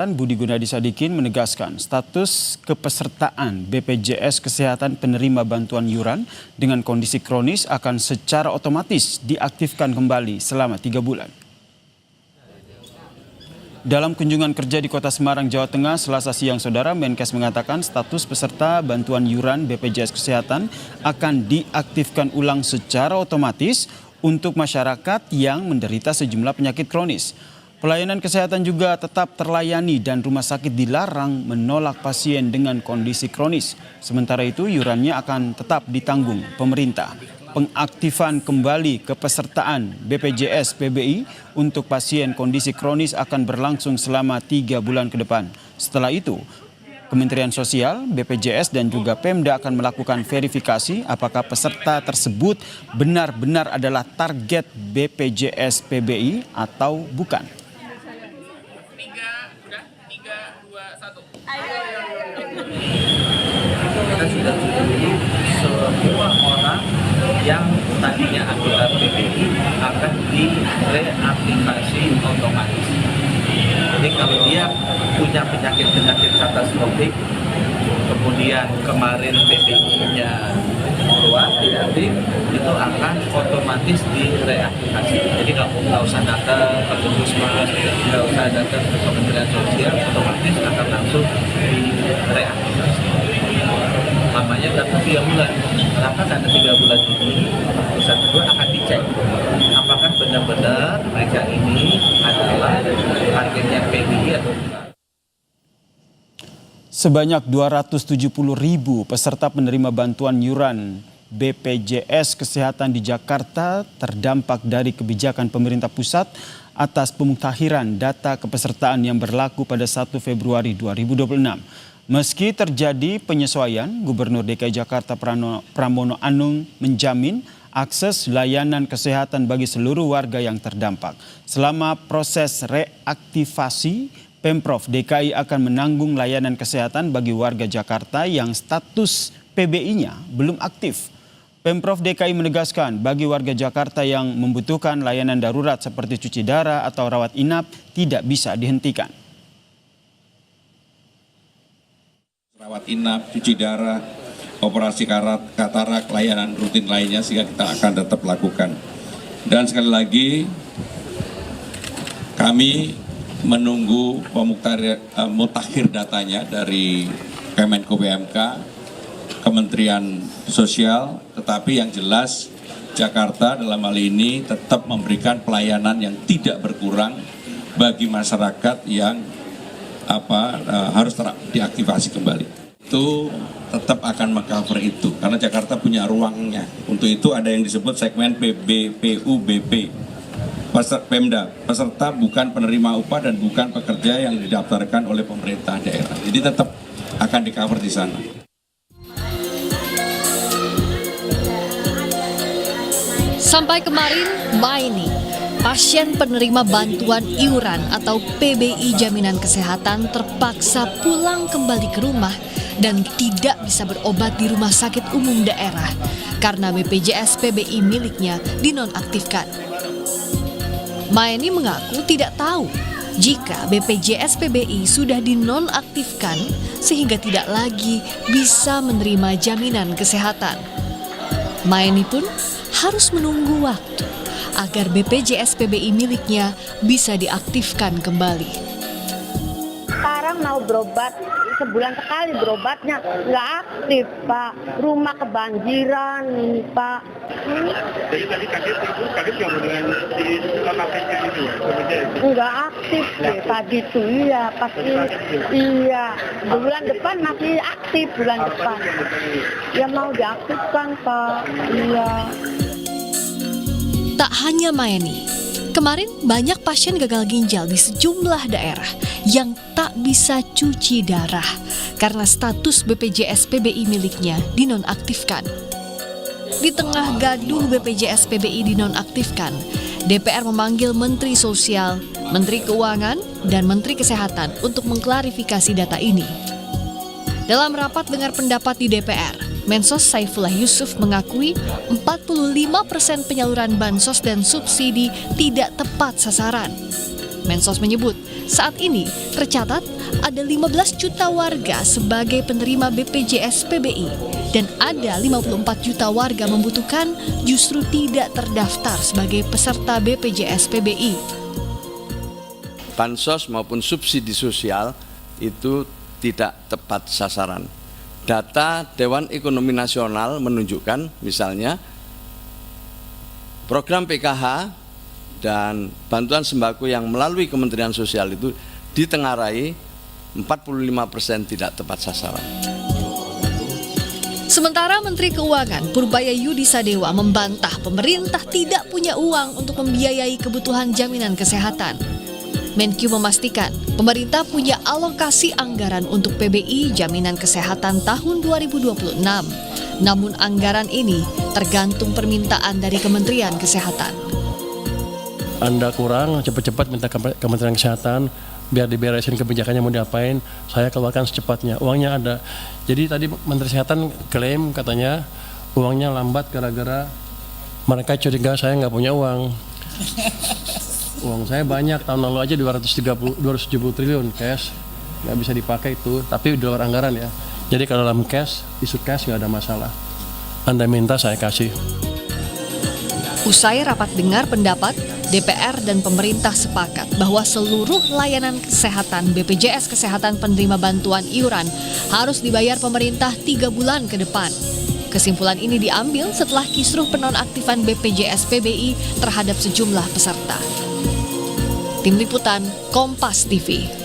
Budi Gunadi Sadikin menegaskan status kepesertaan BPJS Kesehatan penerima bantuan iuran dengan kondisi kronis akan secara otomatis diaktifkan kembali selama 3 bulan. Dalam kunjungan kerja di Kota Semarang, Jawa Tengah, Selasa siang, Saudara, Menkes mengatakan status peserta bantuan iuran BPJS Kesehatan akan diaktifkan ulang secara otomatis untuk masyarakat yang menderita sejumlah penyakit kronis. Pelayanan kesehatan juga tetap terlayani dan rumah sakit dilarang menolak pasien dengan kondisi kronis. Sementara itu, iurannya akan tetap ditanggung pemerintah. Pengaktifan kembali kepesertaan BPJS PBI untuk pasien kondisi kronis akan berlangsung selama 3 bulan ke depan. Setelah itu, Kementerian Sosial, BPJS dan juga Pemda akan melakukan verifikasi apakah peserta tersebut benar-benar adalah target BPJS PBI atau bukan. Kita sudah tutup semua orang yang tadinya anggota PBI akan direaktivasi otomatis. Jadi kalau dia punya penyakit katastrofik, kemudian kemarin PBI-nya keluar tidak aktif, itu akan otomatis direaktivasi. Jadi nggak usah datang ke Puskesmas, nggak usah datang ke Kementerian Sosial, otomatis akan langsung direaktivasi. Lamanya berapa 3 bulan. Kenapa? Karena 3 bulan ini urusan kedua akan dicek apakah benar-benar mereka ini adalah targetnya PBI atau bukan. Sebanyak 270.000 peserta penerima bantuan iuran BPJS Kesehatan di Jakarta terdampak dari kebijakan pemerintah pusat atas pemuktahiran data kepesertaan yang berlaku pada 1 Februari 2026. Meski terjadi penyesuaian, Gubernur DKI Jakarta Pramono Anung menjamin akses layanan kesehatan bagi seluruh warga yang terdampak. Selama proses reaktivasi, Pemprov DKI akan menanggung layanan kesehatan bagi warga Jakarta yang status PBI-nya belum aktif. Pemprov DKI menegaskan bagi warga Jakarta yang membutuhkan layanan darurat seperti cuci darah atau rawat inap tidak bisa dihentikan. Rawat inap, cuci darah, operasi katarak, layanan rutin lainnya sehingga kita akan tetap lakukan. Dan sekali lagi kami menunggu mutakhir datanya dari Kemenko PMK, Kementerian Sosial, tetapi yang jelas Jakarta dalam hal ini tetap memberikan pelayanan yang tidak berkurang bagi masyarakat yang harus diaktifasi kembali. Itu tetap akan meng-cover itu karena Jakarta punya ruangnya. Untuk itu ada yang disebut segmen PBPUBP. Pemda, peserta bukan penerima upah dan bukan pekerja yang didaftarkan oleh pemerintah daerah. Jadi tetap akan di-cover di sana. Sampai kemarin, Maini, pasien penerima bantuan iuran atau PBI Jaminan Kesehatan terpaksa pulang kembali ke rumah dan tidak bisa berobat di rumah sakit umum daerah karena BPJS PBI miliknya dinonaktifkan. Maini mengaku tidak tahu jika BPJS PBI sudah dinonaktifkan sehingga tidak lagi bisa menerima jaminan kesehatan. Maini pun harus menunggu waktu agar BPJS PBI miliknya bisa diaktifkan kembali. Sekarang mau berobat, sebulan sekali berobatnya nggak aktif, Pak. Rumah kebanjiran, Pak. Jadi tadi kaget nggak dengan aktifnya itu ya? Nggak aktif deh tadi tuh, iya pasti. Iya, bulan depan masih aktif bulan depan. Ya mau diaktifkan, Pak. Iya. Tak hanya Maeni, kemarin banyak pasien gagal ginjal di sejumlah daerah yang tak bisa cuci darah karena status BPJS PBI miliknya dinonaktifkan. Di tengah gaduh BPJS PBI dinonaktifkan, DPR memanggil Menteri Sosial, Menteri Keuangan, dan Menteri Kesehatan untuk mengklarifikasi data ini. Dalam rapat dengar pendapat di DPR, Mensos Saifullah Yusuf mengakui 45% penyaluran bansos dan subsidi tidak tepat sasaran. Mensos menyebut, saat ini tercatat ada 15 juta warga sebagai penerima BPJS PBI dan ada 54 juta warga membutuhkan justru tidak terdaftar sebagai peserta BPJS PBI. Bansos maupun subsidi sosial itu tidak tepat sasaran. Data Dewan Ekonomi Nasional menunjukkan misalnya program PKH dan bantuan sembako yang melalui Kementerian Sosial itu ditengarai 45% tidak tepat sasaran. Sementara Menteri Keuangan Purbaya Yudi Sadewa membantah pemerintah tidak punya uang untuk membiayai kebutuhan jaminan kesehatan. Menkyu memastikan pemerintah punya alokasi anggaran untuk PBI Jaminan Kesehatan tahun 2026. Namun anggaran ini tergantung permintaan dari Kementerian Kesehatan. Anda kurang, cepat-cepat minta Kementerian Kesehatan biar diberesin kebijakannya mau diapain, saya keluarkan secepatnya, uangnya ada. Jadi tadi Menteri Kesehatan klaim katanya uangnya lambat gara-gara mereka curiga saya nggak punya uang. Uang saya banyak, tahun lalu aja 270 triliun cash, nggak bisa dipakai itu, tapi di luar anggaran ya. Jadi kalau dalam cash, isu cash nggak ada masalah. Anda minta saya kasih. Usai rapat dengar pendapat, DPR dan pemerintah sepakat bahwa seluruh layanan kesehatan BPJS Kesehatan penerima bantuan iuran harus dibayar pemerintah 3 bulan ke depan. Kesimpulan ini diambil setelah kisruh penonaktifan BPJS PBI terhadap sejumlah peserta. Tim Liputan, Kompas TV.